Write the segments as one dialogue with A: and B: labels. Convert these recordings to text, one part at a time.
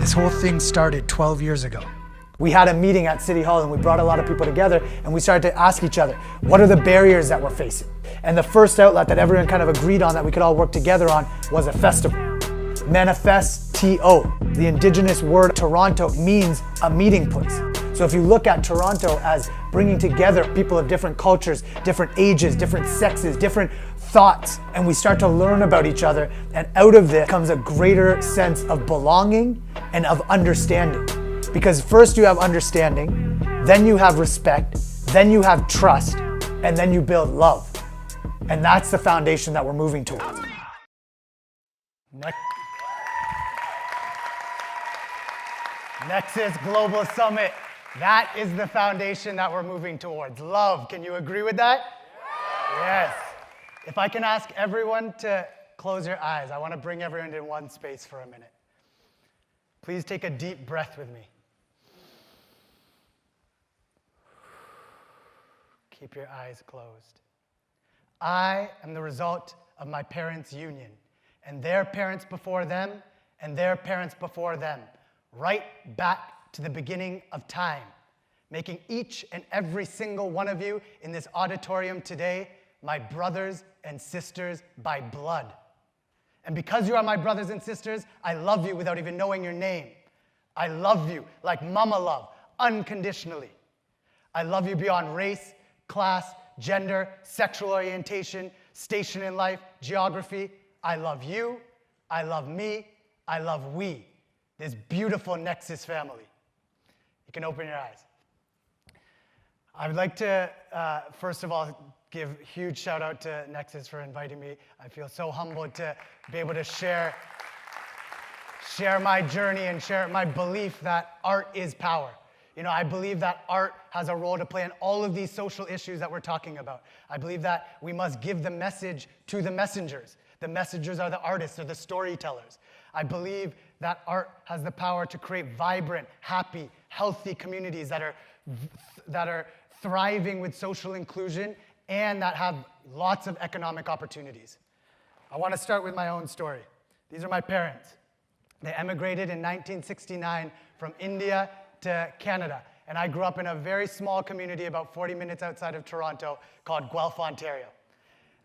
A: This whole thing started 12 years ago. We had a meeting at City Hall and we brought a lot of people together and we started to ask each other, what are the barriers that we're facing? And the first outlet that everyone kind of agreed on that we could all work together on was a festival. Manifesto, the indigenous word Toronto means a meeting place. So if you look at Toronto as bringing together people of different cultures, different ages, different sexes, different thoughts, and we start to learn about each other, and out of this comes a greater sense of belonging and of understanding. Because first you have understanding, then you have respect, then you have trust, and then you build love. And that's the foundation that we're moving towards. NEXUS Global Summit. That is the foundation that we're moving towards. Love. Can you agree with that? Yes. If I can ask everyone to close your eyes, I want to bring everyone in one space for a minute. Please take a deep breath with me. Keep your eyes closed. I am the result of my parents' union, and their parents before them, and their parents before them, right back to the beginning of time, making each and every single one of you in this auditorium today my brothers and sisters by blood. And because you are my brothers and sisters, I love you without even knowing your name. I love you like mama love, unconditionally. I love you beyond race, class, gender, sexual orientation, station in life, geography. I love you, I love me, I love we, this beautiful NEXUS family. You can open your eyes. I would like to, first of all, give a huge shout out to NEXUS for inviting me. I feel so humbled to be able to share my journey and share my belief that art is power. You know, I believe that art has a role to play in all of these social issues that we're talking about. I believe that we must give the message to the messengers. The messengers are the artists or the storytellers. I believe that art has the power to create vibrant, happy, healthy communities that are thriving with social inclusion and that have lots of economic opportunities. I want to start with my own story. These are my parents. They emigrated in 1969 from India to Canada. And I grew up in a very small community about 40 minutes outside of Toronto called Guelph, Ontario.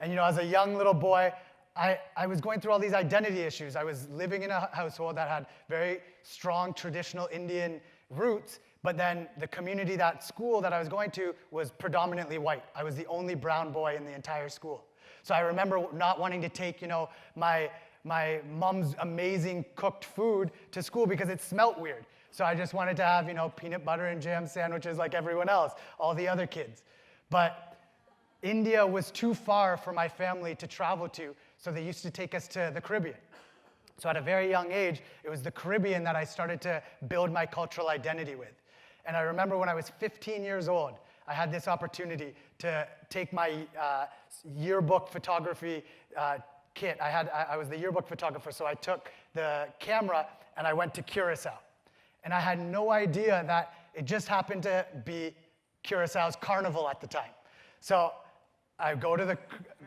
A: And you know, as a young little boy, I was going through all these identity issues. I was living in a household that had very strong traditional Indian roots, but then the community, that school that I was going to was predominantly white. I was the only brown boy in the entire school. So I remember not wanting to take, you know, my mom's amazing cooked food to school because it smelt weird. So I just wanted to have, you know, peanut butter and jam sandwiches like everyone else, all the other kids. But India was too far for my family to travel to, so they used to take us to the Caribbean. So at a very young age, it was the Caribbean that I started to build my cultural identity with. And I remember when I was 15 years old, I had this opportunity to take my yearbook photography kit. I was the yearbook photographer, so I took the camera and I went to Curacao. And I had no idea that it just happened to be Curaçao's carnival at the time. So I go to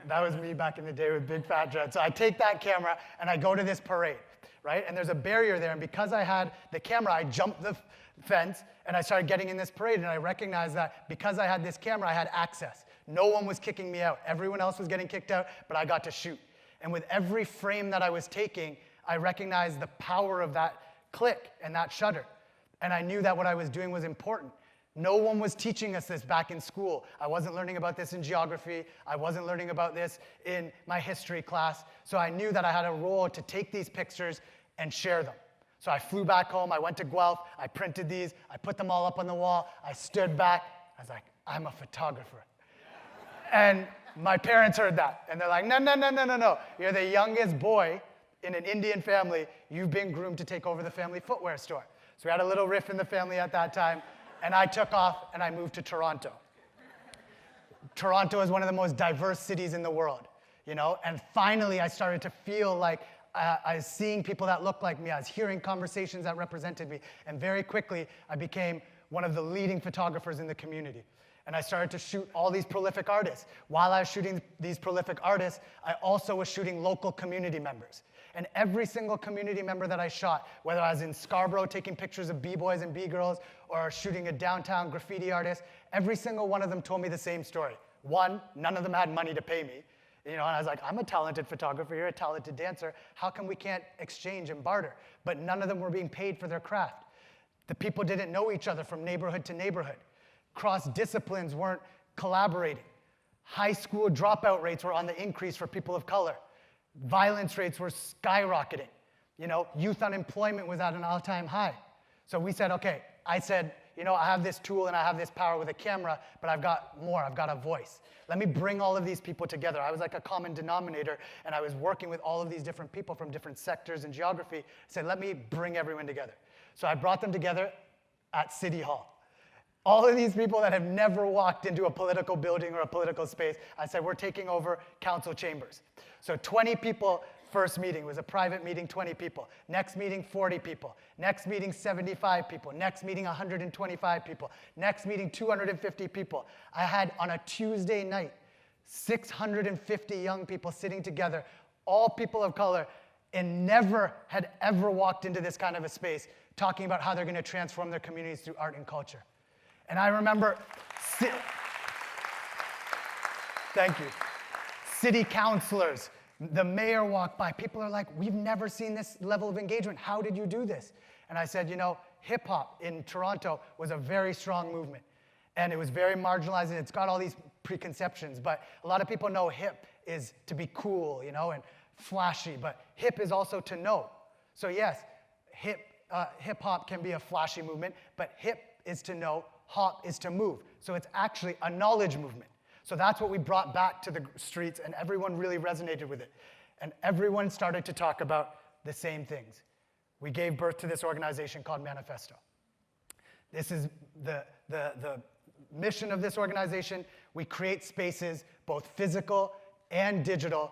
A: that was me back in the day with big fat dreads. So I take that camera and I go to this parade, right? And there's a barrier there. And because I had the camera, I jumped the fence and I started getting in this parade. And I recognized that because I had this camera, I had access. No one was kicking me out. Everyone else was getting kicked out, but I got to shoot. And with every frame that I was taking, I recognized the power of that click and that shutter. And I knew that what I was doing was important. No one was teaching us this back in school. I wasn't learning about this in geography. I wasn't learning about this in my history class. So I knew that I had a role to take these pictures and share them. So I flew back home. I went to Guelph. I printed these. I put them all up on the wall. I stood back. I was like, I'm a photographer. And my parents heard that. And they're like, no. You're the youngest boy in an Indian family. You've been groomed to take over the family footwear store. So we had a little riff in the family at that time. And I took off and I moved to Toronto. Toronto is one of the most diverse cities in the world, you know? And finally, I started to feel like I was seeing people that looked like me. I was hearing conversations that represented me. And very quickly, I became one of the leading photographers in the community. And I started to shoot all these prolific artists. While I was shooting these prolific artists, I also was shooting local community members. And every single community member that I shot, whether I was in Scarborough taking pictures of B-boys and B-girls or shooting a downtown graffiti artist, every single one of them told me the same story. One, none of them had money to pay me. And I was like, I'm a talented photographer, you're a talented dancer. How come we can't exchange and barter? But none of them were being paid for their craft. The people didn't know each other from neighborhood to neighborhood. Cross disciplines weren't collaborating. High school dropout rates were on the increase for people of color. Violence rates were skyrocketing. Youth unemployment was at an all-time high. So we said, okay, I said, I have this tool and I have this power with a camera, but I've got more, I've got a voice. Let me bring all of these people together. I was like a common denominator, and I was working with all of these different people from different sectors and geography. I said, let me bring everyone together. So I brought them together at City Hall. All of these people that have never walked into a political building or a political space, I said, we're taking over council chambers. So 20 people. First meeting was a private meeting, 20 people. Next meeting, 40 people. Next meeting, 75 people. Next meeting, 125 people. Next meeting, 250 people. I had, on a Tuesday night, 650 young people sitting together, all people of color, and never had ever walked into this kind of a space talking about how they're going to transform their communities through art and culture. And I remember, thank you, city councilors, the mayor walked by. People are like, we've never seen this level of engagement. How did you do this? And I said, hip hop in Toronto was a very strong movement. And it was very marginalized, and it's got all these preconceptions. But a lot of people know hip is to be cool, and flashy. But hip is also to know. So yes, hip hop can be a flashy movement, but hip is to know, hop is to move. So it's actually a knowledge movement. So that's what we brought back to the streets, and everyone really resonated with it. And everyone started to talk about the same things. We gave birth to this organization called Manifesto. This is the mission of this organization. We create spaces, both physical and digital,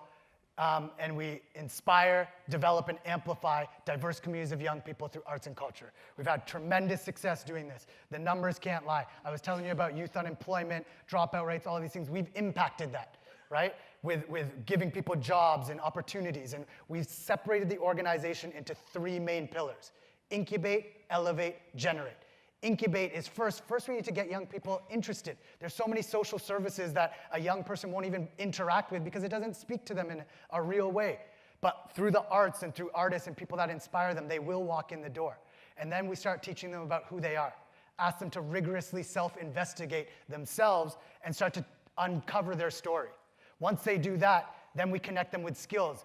A: and we inspire, develop, and amplify diverse communities of young people through arts and culture. We've had tremendous success doing this. The numbers can't lie. I was telling you about youth unemployment, dropout rates, all of these things. We've impacted that, right? With giving people jobs and opportunities. And we've separated the organization into 3 main pillars: incubate, elevate, generate. Incubate is first we need to get young people interested. There's so many social services that a young person won't even interact with because it doesn't speak to them in a real way. But through the arts and through artists and people that inspire them, they will walk in the door. And then we start teaching them about who they are. Ask them to rigorously self-investigate themselves and start to uncover their story. Once they do that, then we connect them with skills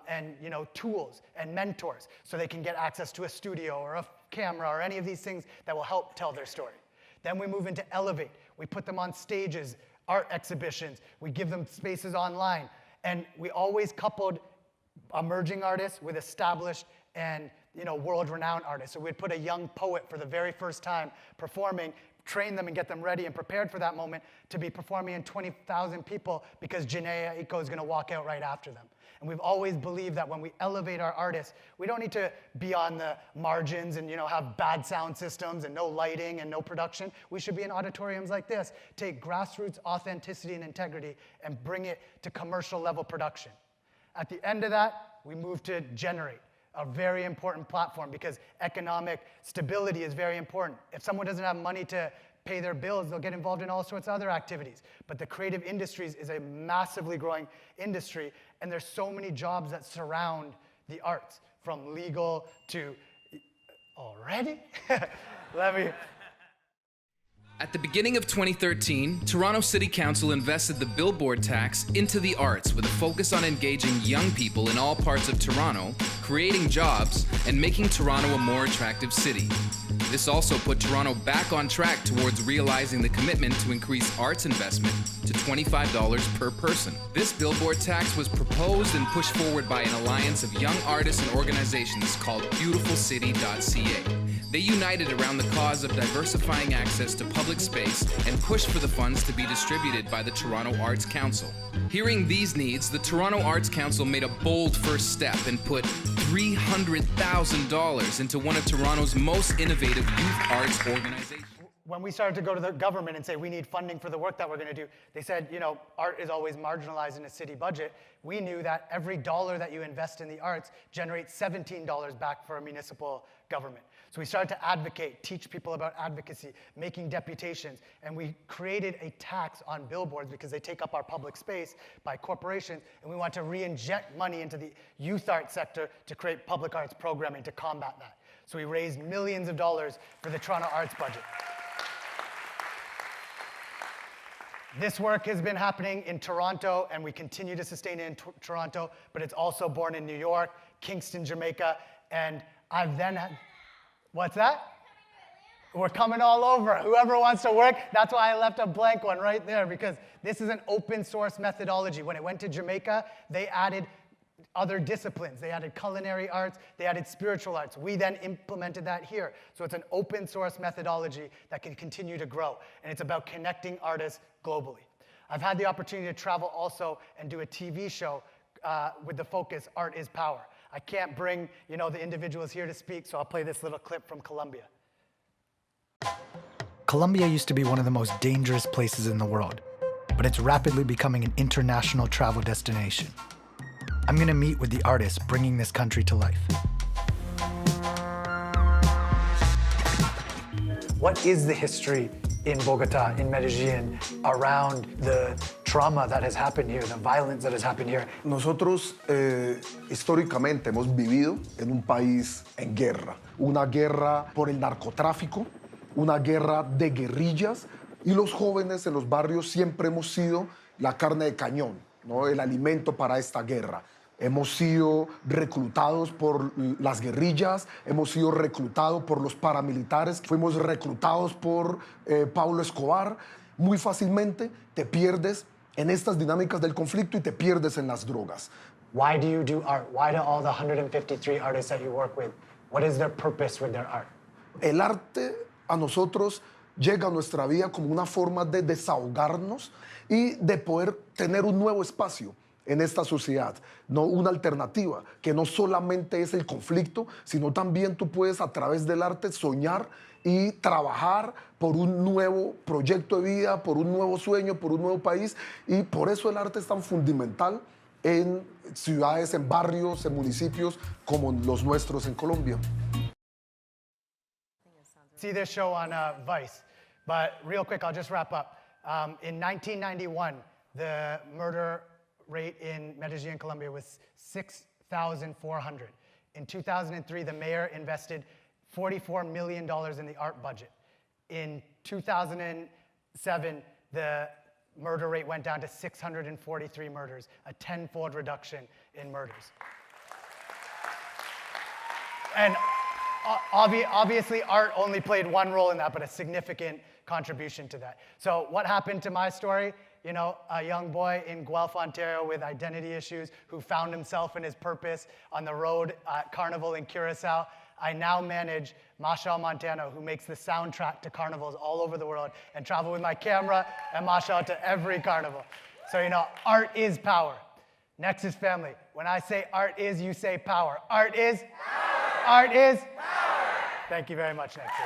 A: and tools and mentors so they can get access to a studio or a camera or any of these things that will help tell their story. Then we move into elevate. We put them on stages, art exhibitions. We give them spaces online. And we always coupled emerging artists with established and world-renowned artists. So we'd put a young poet for the very first time performing, train them and get them ready and prepared for that moment to be performing in 20,000 people because Janaea Iko is going to walk out right after them. And we've always believed that when we elevate our artists, we don't need to be on the margins and have bad sound systems and no lighting and no production. We should be in auditoriums like this, take grassroots authenticity and integrity and bring it to commercial level production. At the end of that, we move to generate, a very important platform because economic stability is very important. If someone doesn't have money to pay their bills, they'll get involved in all sorts of other activities. But the creative industries is a massively growing industry, and there's so many jobs that surround the arts, from legal to, already?
B: At the beginning of 2013, Toronto City Council invested the billboard tax into the arts with a focus on engaging young people in all parts of Toronto, creating jobs, and making Toronto a more attractive city. This also put Toronto back on track towards realizing the commitment to increase arts investment to $25 per person. This billboard tax was proposed and pushed forward by an alliance of young artists and organizations called beautifulcity.ca. They united around the cause of diversifying access to public space and pushed for the funds to be distributed by the Toronto Arts Council. Hearing these needs, the Toronto Arts Council made a bold first step and put $300,000 into one of Toronto's most innovative youth arts organizations.
A: when we started to go to the government and say we need funding for the work that we're going to do, they said, you know, art is always marginalized in a city budget. We knew that every dollar that you invest in the arts generates $17 back for a municipal government. So we started to advocate, teach people about advocacy, making deputations, and we created a tax on billboards because they take up our public space by corporations, and we want to re-inject money into the youth art sector to create public arts programming to combat that. So we raised millions of dollars for the Toronto arts budget. This work has been happening in Toronto, and we continue to sustain it in Toronto, but it's also born in New York, Kingston, Jamaica, and I've then had, what's that? We're coming all over. Whoever wants to work, that's why I left a blank one right there, because this is an open source methodology. When it went to Jamaica, they added other disciplines. They added culinary arts, they added spiritual arts. We then implemented that here. So it's an open source methodology that can continue to grow. And it's about connecting artists globally. I've had the opportunity to travel also and do a TV show with the focus, Art is Power. I can't bring, you know, the individuals here to speak, so I'll play this little clip from Colombia.
C: Colombia used to be one of the most dangerous places in the world, but it's rapidly becoming an international travel destination. I'm going to meet with the artists bringing this country to life.
A: What is the history in Bogota, in Medellin, around the trauma that has happened here, the violence that has happened here?
D: Nosotros históricamente hemos vivido en un país en guerra. Una guerra por el narcotráfico, una guerra de guerrillas, y los jóvenes en los barrios siempre hemos sido la carne de cañón, ¿no? El alimento para esta guerra. Hemos sido reclutados por las guerrillas, hemos sido reclutados por los paramilitares, fuimos reclutados por Pablo Escobar. Muy fácilmente te pierdes en estas dinámicas del conflicto y te pierdes en las drogas.
A: Why do you do art? Why do all the 153 artists that you work with, what is their purpose with their art?
D: El arte a nosotros llega a nuestra vida como una forma de desahogarnos y de poder tener un nuevo espacio en esta sociedad, no una alternativa, que no solamente es el conflicto, sino también tú puedes a través del arte soñar y trabajar por un nuevo proyecto de vida, por un nuevo sueño, por un nuevo país, y por eso el arte es tan fundamental en ciudades, en barrios, en municipios como los nuestros en Colombia.
A: See this show on Vice, but real quick, I'll just wrap up. In 1991, the murder rate in Medellin, Colombia was 6,400. In 2003, the mayor invested $44 million in the art budget. In 2007, the murder rate went down to 643 murders, a 10-fold reduction in murders. And obviously, art only played one role in that, but a significant contribution to that. So what happened to my story? You know, a young boy in Guelph, Ontario with identity issues who found himself and his purpose on the road at Carnival in Curacao. I now manage Marshall Montano, who makes the soundtrack to carnivals all over the world, and travel with my camera and Marshall to every carnival. So, you know, art is power. Nexus family, when I say art is, you say power. Art is? Power. Art is? Power. Thank you very much, Nexus.